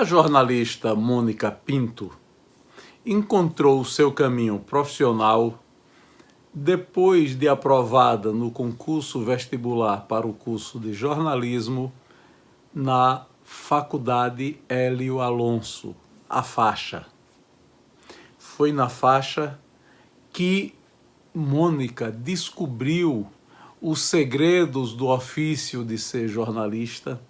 jornalista Mônica Pinto encontrou seu caminho profissional depois de aprovada no concurso vestibular para o curso de jornalismo na Faculdade Hélio Alonso, a Faixa. Foi na Faixa que Mônica descobriu os segredos do ofício de ser jornalista,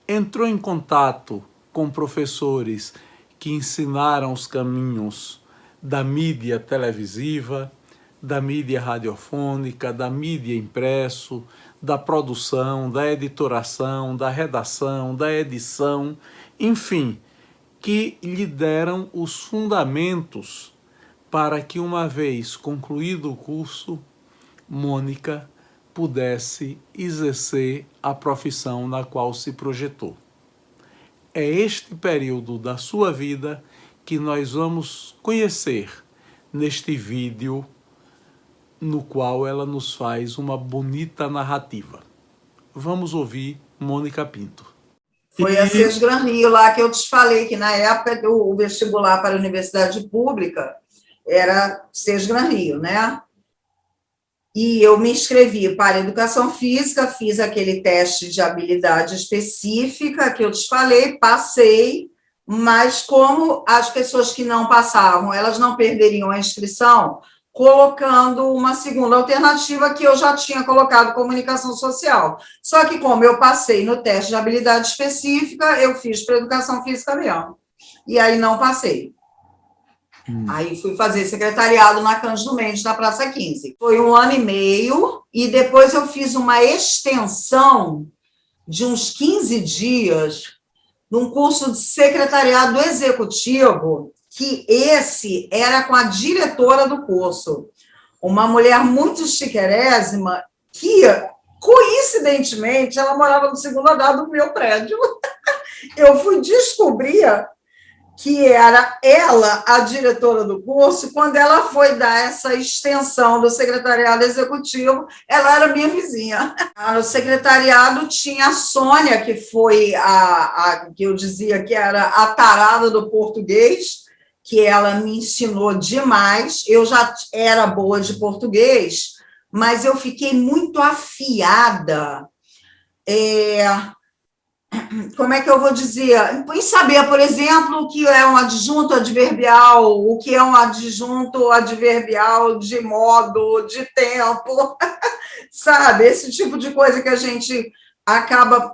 entrou em contato com professores que ensinaram os caminhos da mídia televisiva, da mídia radiofônica, da mídia impresso, da produção, da editoração, da redação, da edição, enfim, que lhe deram os fundamentos para que, uma vez concluído o curso, Mônica pudesse exercer a profissão na qual se projetou. É este período da sua vida que nós vamos conhecer neste vídeo, no qual ela nos faz uma bonita narrativa. Vamos ouvir Mônica Pinto. Foi a SES Gran Rio, lá que eu te falei, que na época o vestibular para a universidade pública era SES Gran Rio, né? E eu me inscrevi para Educação Física, fiz aquele teste de habilidade específica que eu te falei, passei, mas como as pessoas que não passavam, elas não perderiam a inscrição, colocando uma segunda alternativa que eu já tinha colocado, comunicação social. Só que como eu passei no teste de habilidade específica, eu fiz para Educação Física mesmo. E aí não passei. Aí fui fazer secretariado na Cândido Mendes, na Praça 15. Foi 1 ano e meio, e depois eu fiz uma extensão de uns 15 dias num curso de secretariado executivo, que esse era com a diretora do curso, uma mulher muito chiquérrima, que, coincidentemente, ela morava no segundo andar do meu prédio. Eu fui descobrir que era ela a diretora do curso, quando ela foi dar essa extensão do secretariado executivo, ela era minha vizinha. No secretariado tinha a Sônia, que foi a que eu dizia que era a tarada do português, que ela me ensinou demais. Eu já era boa de português, mas eu fiquei muito afiada. Como é que eu vou dizer? Em saber, por exemplo, o que é um adjunto adverbial, o que é um adjunto adverbial de modo, de tempo, sabe? Esse tipo de coisa que a gente acaba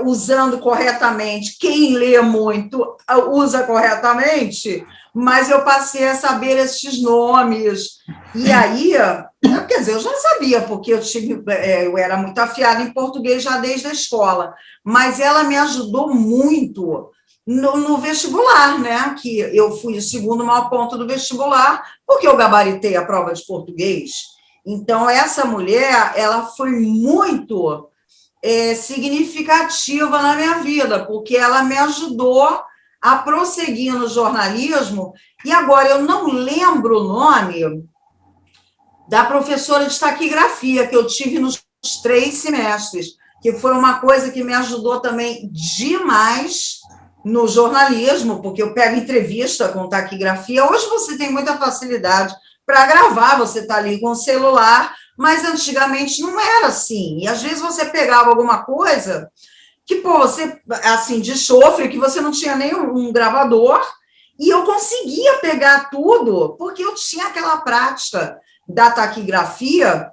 usando corretamente. Quem lê muito usa corretamente, mas eu passei a saber esses nomes. E aí, quer dizer, eu já sabia, porque eu era muito afiada em português já desde a escola, mas ela me ajudou muito no vestibular, né? Que eu fui o segundo maior ponto do vestibular, porque eu gabaritei a prova de português. Então, essa mulher, ela foi muito significativa na minha vida, porque ela me ajudou a prosseguir no jornalismo. E agora, eu não lembro o nome da professora de taquigrafia que eu tive nos 3 semestres, que foi uma coisa que me ajudou também demais no jornalismo, porque eu pego entrevista com taquigrafia. Hoje você tem muita facilidade para gravar, você está ali com o celular, mas antigamente não era assim. E às vezes você pegava alguma coisa que, você, assim, de chofre, que você não tinha nem um gravador, e eu conseguia pegar tudo, porque eu tinha aquela prática da taquigrafia.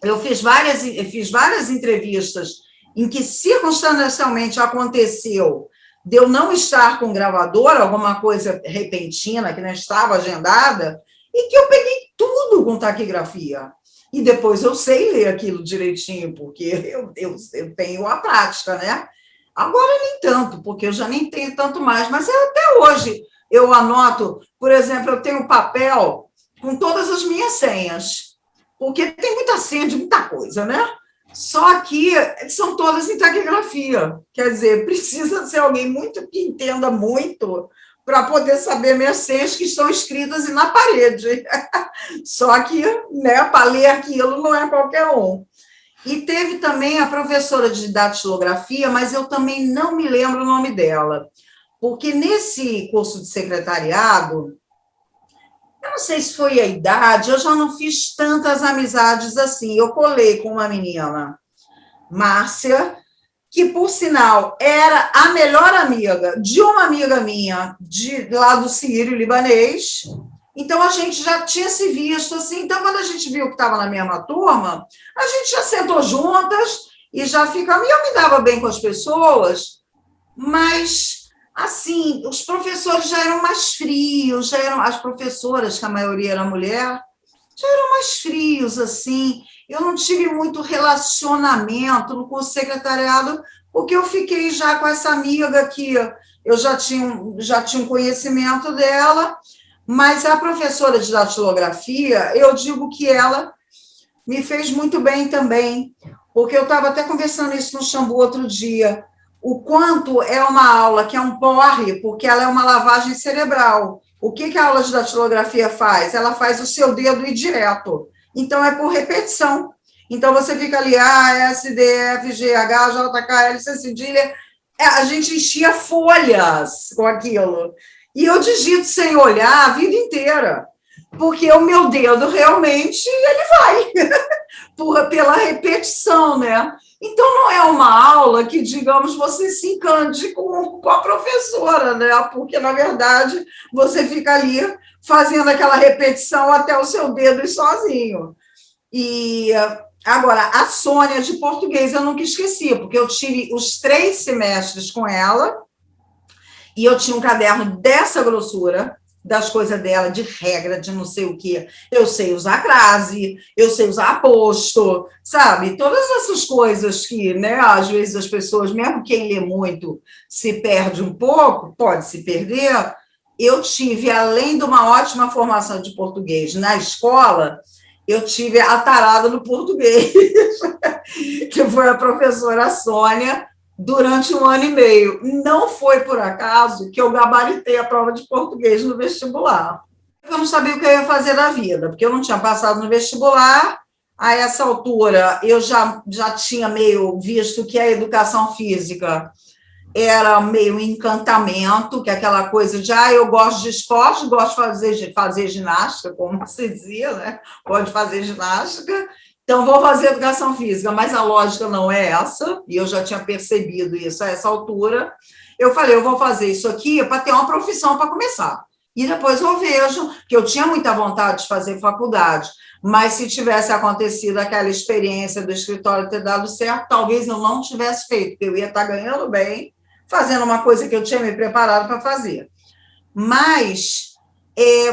Eu fiz várias entrevistas em que circunstancialmente aconteceu de eu não estar com gravador, alguma coisa repentina que não estava agendada, e que eu peguei tudo com taquigrafia. E depois eu sei ler aquilo direitinho, porque eu tenho a prática, né? Agora nem tanto, porque eu já nem tenho tanto mais, mas até hoje eu anoto, por exemplo, eu tenho papel com todas as minhas senhas, porque tem muita senha de muita coisa, né? Só que são todas em taquigrafia. Quer dizer, precisa ser alguém que entenda muito para poder saber minhas senhas que estão escritas na parede. Só que, né, para ler aquilo não é qualquer um. E teve também a professora de datilografia, mas eu também não me lembro o nome dela. porque nesse curso de secretariado, eu não sei se foi a idade, eu já não fiz tantas amizades assim. Eu colei com uma menina, Márcia, que, por sinal, era a melhor amiga de uma amiga minha lá do Sírio Libanês. Então, a gente já tinha se visto, assim. Então, quando a gente viu que estava na mesma turma, a gente já sentou juntas e já ficava... E eu me dava bem com as pessoas, mas, assim, os professores já eram mais frios, já eram as professoras, que a maioria era mulher, já eram mais frios, assim. Eu não tive muito relacionamento no curso de secretariado, porque eu fiquei já com essa amiga que eu já tinha um conhecimento dela, mas a professora de datilografia, eu digo que ela me fez muito bem também, porque eu estava até conversando isso no Xambu outro dia, o quanto é uma aula que é um porre, porque ela é uma lavagem cerebral. O que a aula de datilografia faz? Ela faz o seu dedo ir direto. Então, é por repetição. Então, você fica ali, A, S, D, F, G, H, J, K, L, C, cedilha. A gente enchia folhas com aquilo. E eu digito sem olhar a vida inteira, porque o meu dedo realmente, ele vai, pela repetição, né? Então, não é uma aula que, digamos, você se encante com a professora, né? Porque, na verdade, você fica ali fazendo aquela repetição até o seu dedo ir sozinho. E, agora, a Sônia, de português, eu nunca esqueci, porque eu tive os 3 semestres com ela, e eu tinha um caderno dessa grossura, das coisas dela, de regra, de não sei o quê. Eu sei usar crase, eu sei usar aposto, sabe? Todas essas coisas que, né, às vezes as pessoas, mesmo quem lê muito, se perde um pouco, pode se perder. Eu tive, além de uma ótima formação de português na escola, eu tive a tarada no português, que foi a professora Sônia, durante 1 ano e meio. Não foi por acaso que eu gabaritei a prova de português no vestibular. Eu não sabia o que eu ia fazer da vida, porque eu não tinha passado no vestibular. A essa altura, eu já tinha meio visto que a educação física era meio encantamento, que é aquela coisa de, eu gosto de esporte, gosto de fazer ginástica, como se dizia, né? Gosto de fazer ginástica, então vou fazer educação física, mas a lógica não é essa, e eu já tinha percebido isso a essa altura. Eu falei, eu vou fazer isso aqui para ter uma profissão para começar. E depois eu vejo, que eu tinha muita vontade de fazer faculdade, mas se tivesse acontecido aquela experiência do escritório ter dado certo, talvez eu não tivesse feito, porque eu ia estar ganhando bem, fazendo uma coisa que eu tinha me preparado para fazer. Mas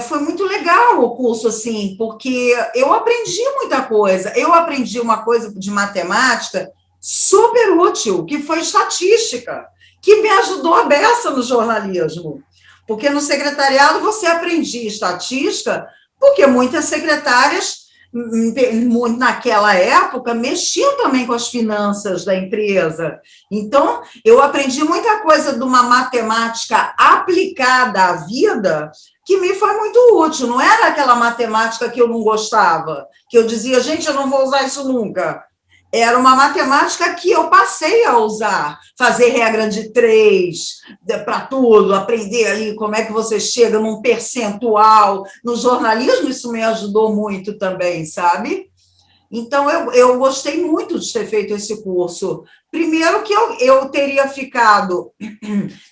foi muito legal o curso, assim, porque eu aprendi muita coisa. Eu aprendi uma coisa de matemática super útil, que foi estatística, que me ajudou a beça no jornalismo. Porque no secretariado você aprendia estatística, porque muitas secretárias, naquela época, mexiam também com as finanças da empresa. Então, eu aprendi muita coisa de uma matemática aplicada à vida que me foi muito útil. Não era aquela matemática que eu não gostava, que eu dizia, gente, eu não vou usar isso nunca. Era uma matemática que eu passei a usar, fazer regra de 3 para tudo, aprender ali como é que você chega num percentual. No jornalismo, isso me ajudou muito também, sabe? Então, eu gostei muito de ter feito esse curso. Primeiro que eu teria ficado...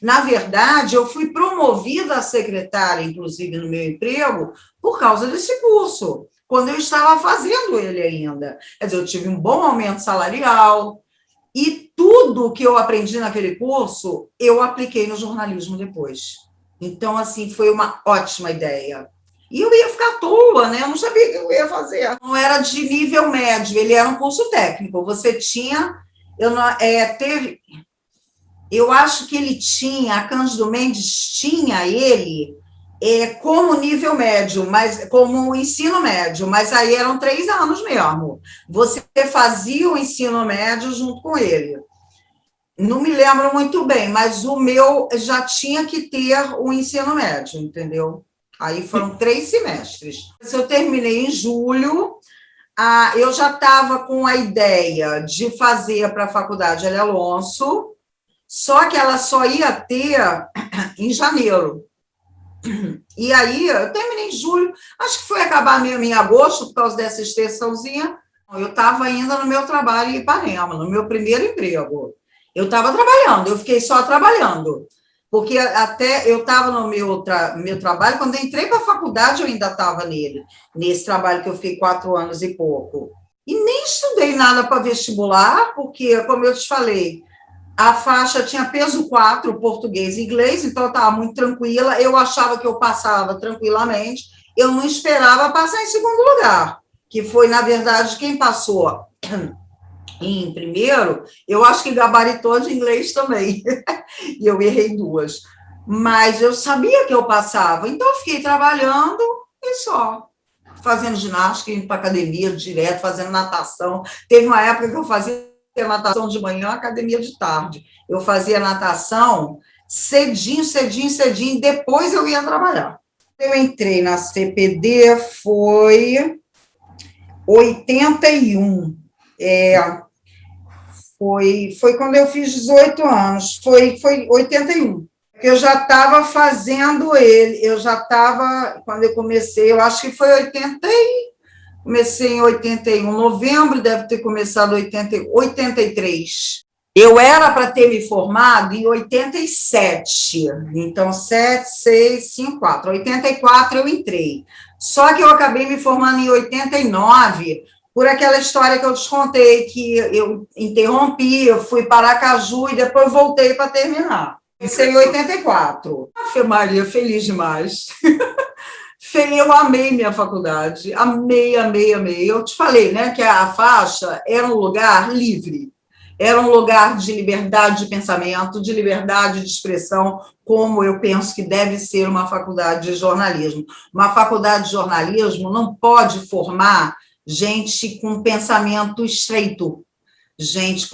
Na verdade, eu fui promovida a secretária, inclusive, no meu emprego, por causa desse curso, quando eu estava fazendo ele ainda. Quer dizer, eu tive um bom aumento salarial, e tudo que eu aprendi naquele curso, eu apliquei no jornalismo depois. Então, assim, foi uma ótima ideia. E eu ia ficar à toa, né? Eu não sabia o que eu ia fazer. Não era de nível médio, ele era um curso técnico. Você tinha... Eu acho que ele tinha, a Cândido Mendes tinha ele como nível médio, mas como ensino médio, mas aí eram 3 anos mesmo. Você fazia o ensino médio junto com ele. Não me lembro muito bem, mas o meu já tinha que ter o ensino médio, entendeu? Aí foram 3 semestres. Eu terminei em julho, eu já estava com a ideia de fazer para a Faculdade L. Alonso, Só que ela só ia ter em janeiro. E aí, eu terminei em julho, acho que foi acabar mesmo em agosto, por causa dessa extensãozinha. Eu estava ainda no meu trabalho em Ipanema, no meu primeiro emprego. Eu estava trabalhando, eu fiquei só trabalhando. Porque até eu estava no meu trabalho, quando eu entrei para a faculdade, eu ainda estava nesse trabalho que eu fiquei 4 anos e pouco. E nem estudei nada para vestibular, porque, como eu te falei, a faixa tinha peso 4, português e inglês, então eu estava muito tranquila, eu achava que eu passava tranquilamente, eu não esperava passar em segundo lugar, que foi, na verdade, quem passou em primeiro, eu acho que gabaritou de inglês também, e eu errei 2. Mas eu sabia que eu passava, então eu fiquei trabalhando e só. Fazendo ginástica, indo para academia direto, fazendo natação. Teve uma época que eu fazia natação de manhã, academia de tarde. Eu fazia natação cedinho, cedinho, cedinho, depois eu ia trabalhar. Eu entrei na CPD, foi 81. Foi quando eu fiz 18 anos, foi 81. Eu já estava fazendo ele, quando eu comecei, eu acho que foi 80, comecei em 81, novembro, deve ter começado 83. Eu era para ter me formado em 87, então 7, 6, 5, 4. 84 eu entrei. Só que eu acabei me formando em 89, por aquela história que eu te contei, que eu interrompi, eu fui para Aracaju e depois voltei para terminar. Isso em 84. Ave Maria, feliz demais. Eu amei minha faculdade, amei, amei, amei. Eu te falei, né, que a faixa era um lugar livre, era um lugar de liberdade de pensamento, de liberdade de expressão, como eu penso que deve ser uma faculdade de jornalismo. Uma faculdade de jornalismo não pode formar gente com pensamento estreito, gente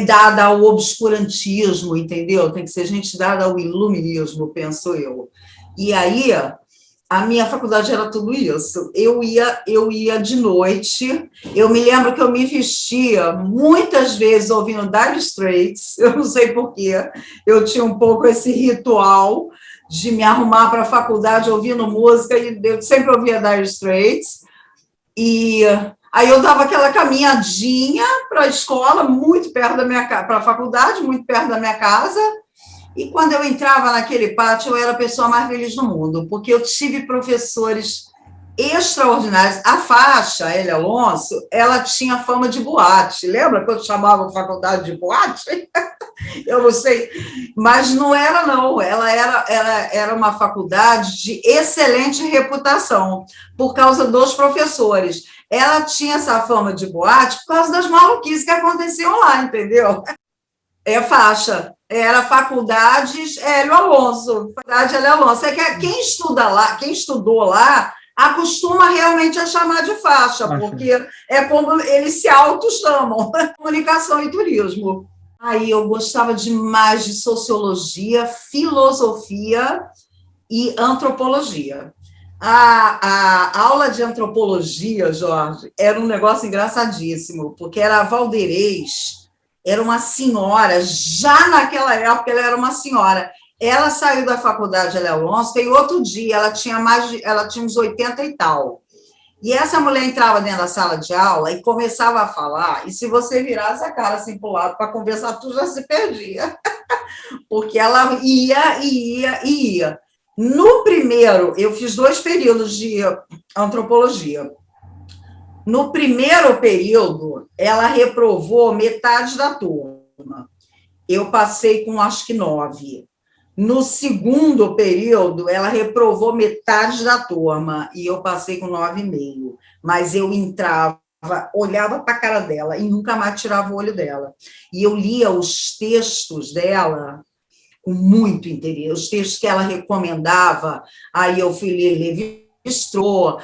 dada ao obscurantismo, entendeu? Tem que ser gente dada ao iluminismo, penso eu. E aí, a minha faculdade era tudo isso. Eu ia de noite. Eu me lembro que eu me vestia muitas vezes ouvindo Dire Straits. Eu não sei porquê. Eu tinha um pouco esse ritual de me arrumar para a faculdade ouvindo música, e eu sempre ouvia Dire Straits. E aí eu dava aquela caminhadinha para a escola, muito perto da minha casa, para a faculdade, muito perto da minha casa. E quando eu entrava naquele pátio, eu era a pessoa mais feliz do mundo, porque eu tive professores extraordinários. A faixa, a Elia Alonso, ela tinha fama de boate. Lembra quando chamavam a faculdade de boate? Eu não sei, mas não era, não. Ela era uma faculdade de excelente reputação, por causa dos professores. Ela tinha essa fama de boate por causa das maluquices que aconteciam lá, entendeu? Faixa. Era Faculdades Hélio Alonso. Faculdade Hélio Alonso. É que quem estuda lá, quem estudou lá, acostuma realmente a chamar de faixa, porque é como eles se auto-chamam, comunicação e turismo. Aí eu gostava demais de sociologia, filosofia e antropologia. A aula de antropologia, Jorge, era um negócio engraçadíssimo, porque era a Valderez, era uma senhora, já naquela época ela era uma senhora. Ela saiu da faculdade Hélio Alonso, e outro dia ela tinha uns 80 e tal. E essa mulher entrava dentro da sala de aula e começava a falar, e se você virasse a cara assim para o lado para conversar, tu já se perdia. Porque ela ia. No primeiro, eu fiz 2 períodos de antropologia. No primeiro período, ela reprovou metade da turma. Eu passei com, acho que 9. No segundo período, ela reprovou metade da turma, e eu passei com 9,5. Mas eu entrava, olhava para a cara dela e nunca mais tirava o olho dela. E eu lia os textos dela com muito interesse, os textos que ela recomendava. Aí eu fui ler Lévi-Strauss,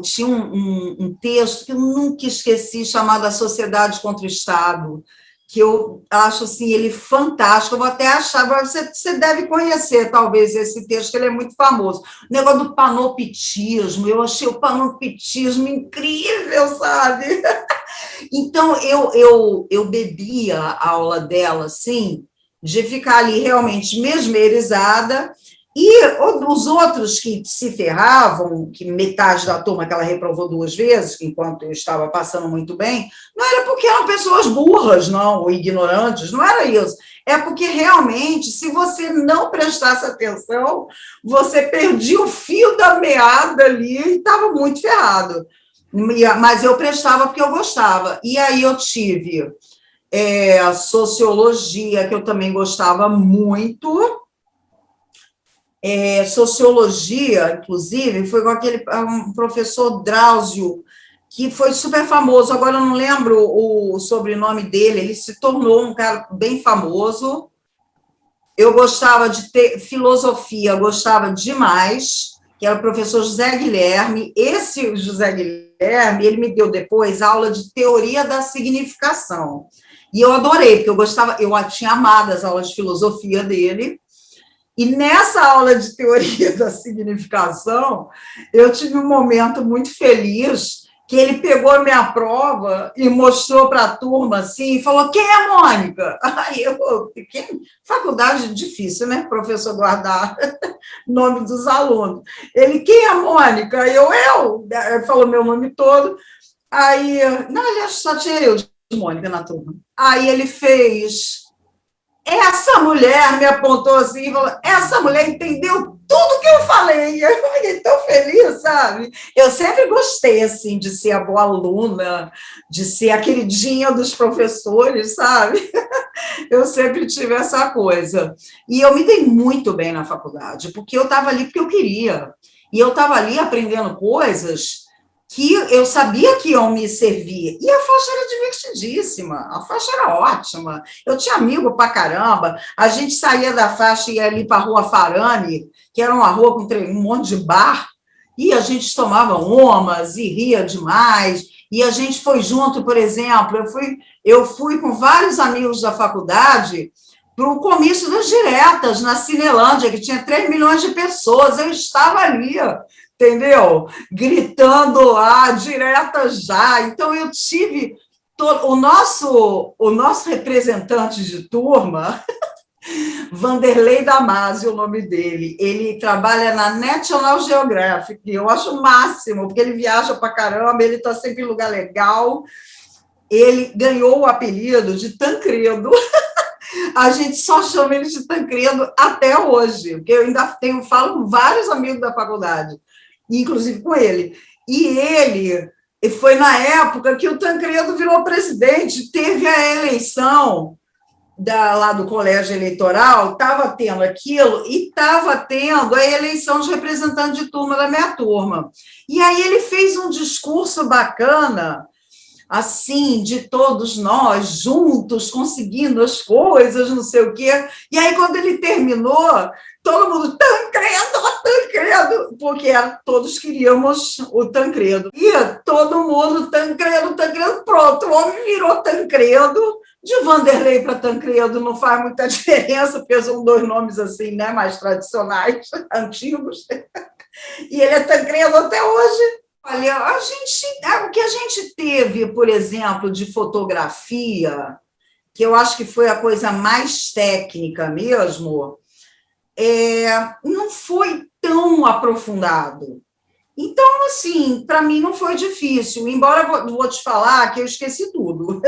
tinha um texto que eu nunca esqueci, chamado A Sociedade contra o Estado, que eu acho assim, ele fantástico. Eu vou até achar, você deve conhecer, talvez, esse texto, que ele é muito famoso. O negócio do panoptismo, eu achei o panoptismo incrível, sabe? Então, eu bebia a aula dela, assim, de ficar ali realmente mesmerizada, e os outros que se ferravam, que metade da turma que ela reprovou 2 vezes, enquanto eu estava passando muito bem, não era porque eram pessoas burras, não, ou ignorantes, não era isso. É porque realmente, se você não prestasse atenção, você perdia o fio da meada ali e estava muito ferrado. Mas eu prestava porque eu gostava. E aí eu tive a sociologia, que eu também gostava muito. Sociologia, inclusive, foi com aquele um professor Drauzio, que foi super famoso, agora eu não lembro o sobrenome dele, ele se tornou um cara bem famoso. Eu gostava de ter filosofia, gostava demais, que era o professor José Guilherme. Esse José Guilherme, ele me deu depois aula de teoria da significação. E eu adorei, porque eu gostava, eu tinha amado as aulas de filosofia dele. E nessa aula de teoria da significação, eu tive um momento muito feliz, que ele pegou a minha prova e mostrou para a turma assim, e falou: quem é a Mônica? Aí eu, faculdade difícil, né, professor, guardar nome dos alunos. Ele: quem é a Mônica? Ele falou meu nome todo. Aí, não, aliás, só tinha eu de Mônica na turma. Aí ele fez: essa mulher me apontou assim e falou: essa mulher entendeu tudo que eu falei. Eu fiquei tão feliz, sabe? Eu sempre gostei, assim, de ser a boa aluna, de ser a queridinha dos professores, sabe? Eu sempre tive essa coisa. E eu me dei muito bem na faculdade, porque eu estava ali porque eu queria. E eu estava ali aprendendo coisas que eu sabia que iam me servir. E a faixa era divertidíssima, a faixa era ótima. Eu tinha amigo pra caramba. A gente saía da faixa e ia ali para a Rua Farane, que era uma rua com um monte de bar, e a gente tomava umas e ria demais. E a gente foi junto, por exemplo, eu fui com vários amigos da faculdade para o comício das diretas na Cinelândia, que tinha 3 milhões de pessoas. Eu estava ali, entendeu? Gritando lá, direta já. Então, eu tive o nosso representante de turma, Vanderlei Damasio, o nome dele, ele trabalha na National Geographic, eu acho o máximo, porque ele viaja para caramba, ele está sempre em lugar legal. Ele ganhou o apelido de Tancredo. A gente só chama ele de Tancredo até hoje, porque eu ainda falo com vários amigos da faculdade, inclusive com ele. E ele foi na época que o Tancredo virou presidente, teve a eleição lá do colégio eleitoral, estava tendo aquilo, e estava tendo a eleição de representante de turma da minha turma. E aí ele fez um discurso bacana, assim, de todos nós juntos, conseguindo as coisas, não sei o quê. E aí, quando ele terminou, todo mundo: Tancredo, Tancredo, porque todos queríamos o Tancredo. E todo mundo: Tancredo, Tancredo, pronto, o homem virou Tancredo. De Vanderlei para Tancredo não faz muita diferença, porque são 2 nomes assim, né, mais tradicionais, antigos. E ele é Tancredo até hoje. Olha, o que a gente teve, por exemplo, de fotografia, que eu acho que foi a coisa mais técnica mesmo, não foi tão aprofundado. Então, assim, para mim não foi difícil, embora eu vou te falar que eu esqueci tudo.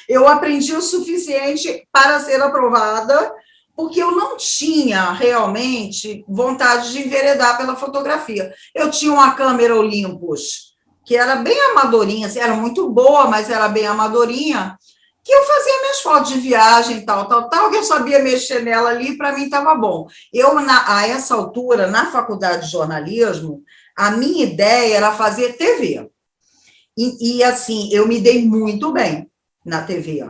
Eu aprendi o suficiente para ser aprovada, porque eu não tinha realmente vontade de enveredar pela fotografia. Eu tinha uma câmera Olympus, que era bem amadorinha, assim, era muito boa, mas era bem amadorinha, que eu fazia minhas fotos de viagem, tal, que eu sabia mexer nela ali, para mim estava bom. A essa altura, na faculdade de jornalismo, a minha ideia era fazer TV. E assim, eu me dei muito bem na TV.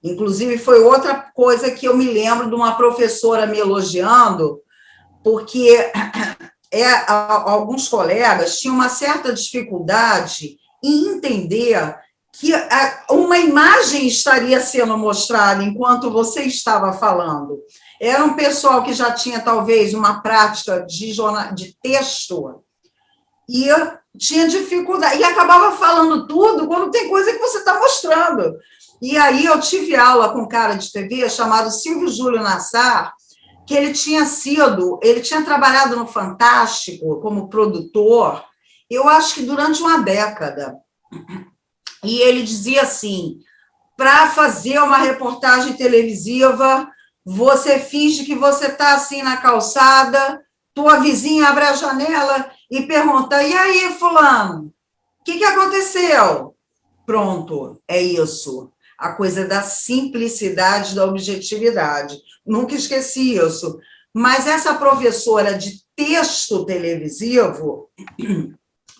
Inclusive, foi outra coisa que eu me lembro de uma professora me elogiando, porque alguns colegas tinham uma certa dificuldade em entender que uma imagem estaria sendo mostrada enquanto você estava falando. Era um pessoal que já tinha, talvez, uma prática de texto, e eu tinha dificuldade, e acabava falando tudo quando tem coisa que você está mostrando. E aí eu tive aula com um cara de TV chamado Silvio Júlio Nassar, que ele tinha trabalhado no Fantástico como produtor, eu acho que durante uma década. E ele dizia assim: para fazer uma reportagem televisiva, você finge que você está assim na calçada, tua vizinha abre a janela e pergunta: e aí, fulano, o que aconteceu? Pronto, é isso. A coisa da simplicidade, da objetividade. Nunca esqueci isso. Mas essa professora de texto televisivo,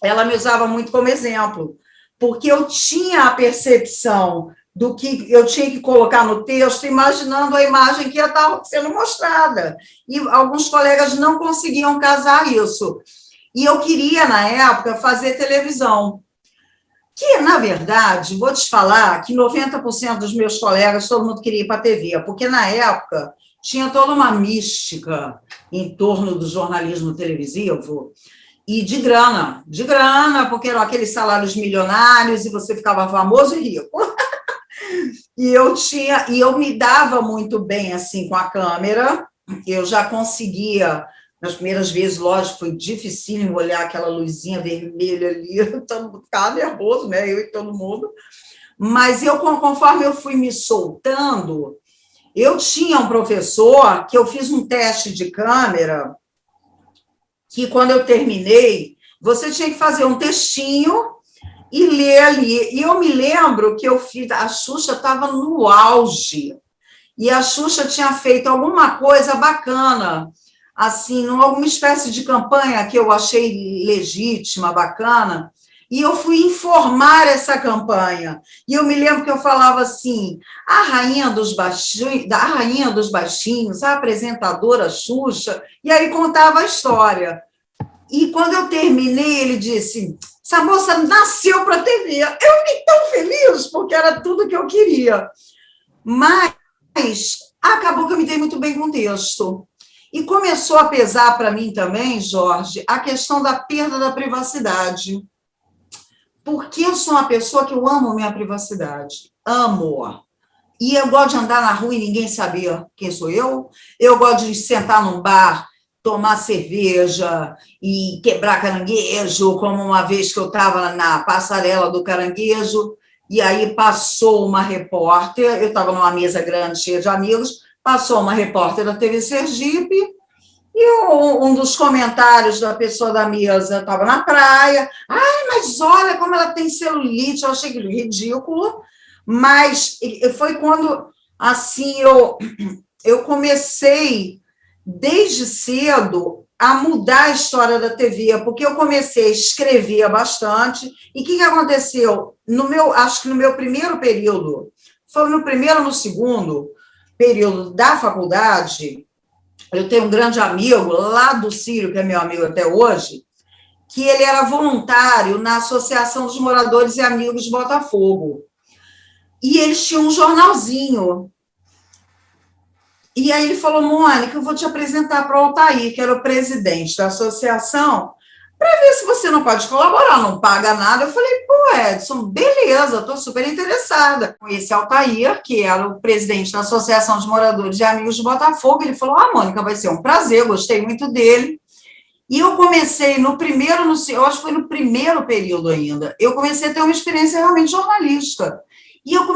ela me usava muito como exemplo, porque eu tinha a percepção do que eu tinha que colocar no texto, imaginando a imagem que ia estar sendo mostrada. E alguns colegas não conseguiam casar isso. E eu queria, na época, fazer televisão. Que, na verdade, vou te falar que 90% dos meus colegas, todo mundo queria ir para a TV, porque, na época, tinha toda uma mística em torno do jornalismo televisivo e de grana, porque eram aqueles salários milionários e você ficava famoso e rico. E eu me dava muito bem assim com a câmera, eu já conseguia, nas primeiras vezes, lógico, foi dificílimo olhar aquela luzinha vermelha ali, todo mundo ficava nervoso, né? Eu e todo mundo. Mas conforme eu fui me soltando, eu tinha um professor que eu fiz um teste de câmera, que quando eu terminei, você tinha que fazer um textinho e ler ali. E eu me lembro que eu fiz, a Xuxa estava no auge, e a Xuxa tinha feito alguma coisa bacana, assim, alguma espécie de campanha que eu achei legítima, bacana, e eu fui informar essa campanha. E eu me lembro que eu falava assim: a rainha dos baixinhos, a apresentadora Xuxa, e aí contava a história. E quando eu terminei, ele disse: essa moça nasceu para a TV. Eu fiquei tão feliz, porque era tudo que eu queria. Mas acabou que eu me dei muito bem com o texto. E começou a pesar para mim também, Jorge, a questão da perda da privacidade. Porque eu sou uma pessoa que eu amo minha privacidade. Amo. E eu gosto de andar na rua e ninguém saber quem sou eu. Eu gosto de sentar num bar, tomar cerveja e quebrar caranguejo, como uma vez que eu estava na passarela do caranguejo, e aí passou uma repórter, eu estava numa mesa grande, cheia de amigos, passou uma repórter da TV Sergipe, e um dos comentários da pessoa da mesa estava na praia: ai, mas olha como ela tem celulite. Eu achei ridículo, mas foi quando, assim, eu comecei, desde cedo, a mudar a história da TV, porque eu comecei a escrever bastante, e o que aconteceu? Acho que no meu primeiro período, foi no primeiro ou no segundo período da faculdade, eu tenho um grande amigo lá do Círio, que é meu amigo até hoje, que ele era voluntário na Associação dos Moradores e Amigos de Botafogo. E eles tinham um jornalzinho. E aí ele falou: Mônica, eu vou te apresentar para o Altair, que era o presidente da associação, para ver se você não pode colaborar, não paga nada. Eu falei: pô, Edson, beleza, estou super interessada. Conheci Altair, que era o presidente da Associação de Moradores e Amigos de Botafogo. Ele falou: Mônica, vai ser um prazer, gostei muito dele. E eu comecei eu acho que foi no primeiro período ainda, eu comecei a ter uma experiência realmente jornalística. E eu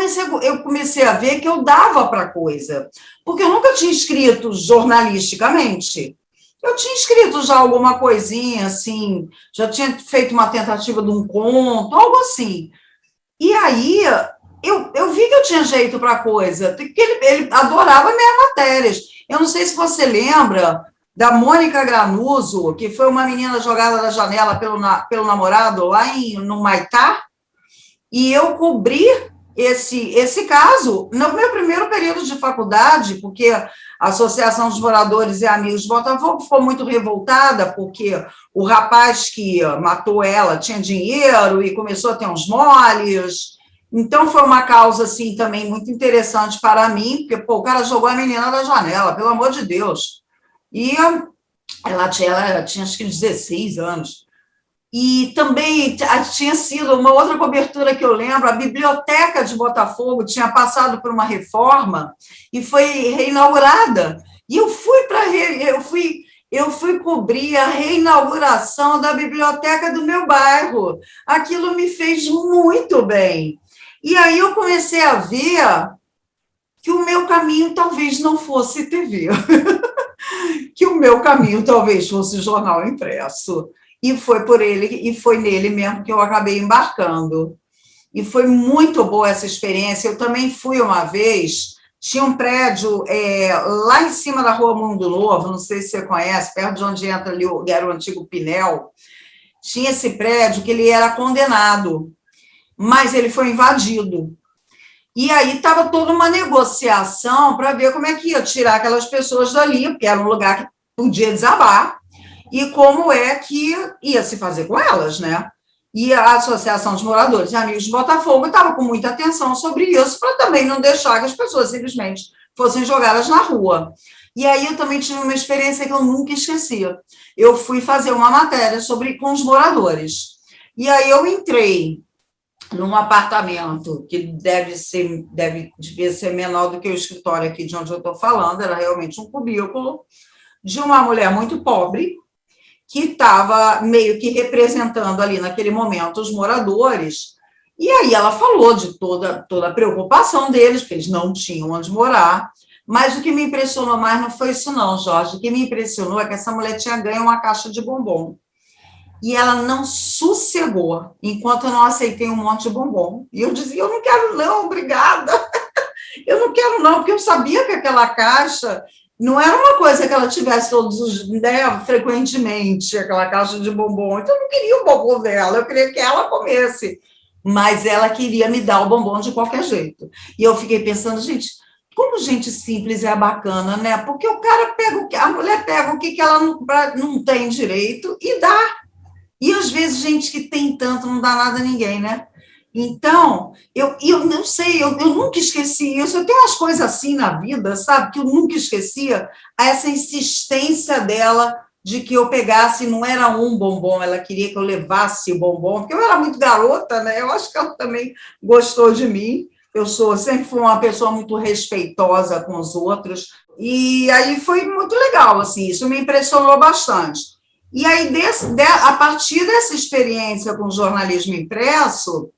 comecei a ver que eu dava para a coisa, porque eu nunca tinha escrito jornalisticamente. Eu tinha escrito já alguma coisinha, assim, já tinha feito uma tentativa de um conto, algo assim. E aí eu vi que eu tinha jeito para a coisa, porque ele adorava minhas matérias. Eu não sei se você lembra da Mônica Granuso, que foi uma menina jogada da janela pelo namorado lá no Maitá, e eu cobri esse caso no meu primeiro período de faculdade, porque a Associação dos Moradores e Amigos de Botafogo ficou muito revoltada, porque o rapaz que matou ela tinha dinheiro e começou a ter uns moles. Então, foi uma causa, assim, também muito interessante para mim, porque, pô, o cara jogou a menina da janela, pelo amor de Deus. E ela tinha acho que 16 anos. E também tinha sido uma outra cobertura que eu lembro, a Biblioteca de Botafogo tinha passado por uma reforma e foi reinaugurada. E eu fui cobrir a reinauguração da biblioteca do meu bairro. Aquilo me fez muito bem. E aí eu comecei a ver que o meu caminho talvez não fosse TV, que o meu caminho talvez fosse jornal impresso. E foi por ele, e foi nele mesmo que eu acabei embarcando. E foi muito boa essa experiência. Eu também fui uma vez, tinha um prédio lá em cima da Rua Mundo Novo, não sei se você conhece, perto de onde entra ali, era o antigo Pinel, tinha esse prédio que ele era condenado, mas ele foi invadido. E aí estava toda uma negociação para ver como é que ia tirar aquelas pessoas dali, porque era um lugar que podia desabar, e como é que ia se fazer com elas, né? E a Associação de Moradores e Amigos de Botafogo estava com muita atenção sobre isso, para também não deixar que as pessoas simplesmente fossem jogadas na rua. E aí eu também tive uma experiência que eu nunca esqueci. Eu fui fazer uma matéria com os moradores. E aí eu entrei num apartamento que devia ser menor do que o escritório aqui de onde eu estou falando, era realmente um cubículo, de uma mulher muito pobre, que estava meio que representando ali naquele momento os moradores, e aí ela falou de toda a preocupação deles, porque eles não tinham onde morar, mas o que me impressionou mais não foi isso não, Jorge, o que me impressionou é que essa mulher tinha ganho uma caixa de bombom, e ela não sossegou, enquanto eu não aceitei um monte de bombom, e eu dizia, eu não quero não, obrigada, eu não quero não, porque eu sabia que aquela caixa não era uma coisa que ela tivesse todos os, né, frequentemente, aquela caixa de bombom. Então, eu não queria o bombom dela, eu queria que ela comesse. Mas ela queria me dar o bombom de qualquer jeito. E eu fiquei pensando, gente, como gente simples é bacana, né? Porque o cara pega, a mulher pega o que ela não tem direito e dá. E, às vezes, gente que tem tanto não dá nada a ninguém, né? Então, eu não sei, eu nunca esqueci isso. Eu tenho umas coisas assim na vida, sabe, que eu nunca esquecia, essa insistência dela de que eu pegasse, não era um bombom, ela queria que eu levasse o bombom, porque eu era muito garota, né? Eu acho que ela também gostou de mim. Sempre fui uma pessoa muito respeitosa com os outros, e aí foi muito legal, assim, isso me impressionou bastante. E aí, a partir dessa experiência com jornalismo impresso,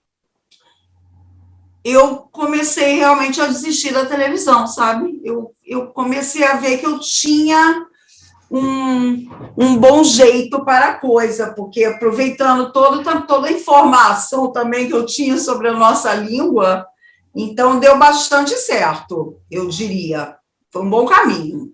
eu comecei realmente a desistir da televisão, sabe? Eu comecei a ver que eu tinha um bom jeito para a coisa, porque aproveitando toda a informação também que eu tinha sobre a nossa língua, então deu bastante certo, eu diria. Foi um bom caminho.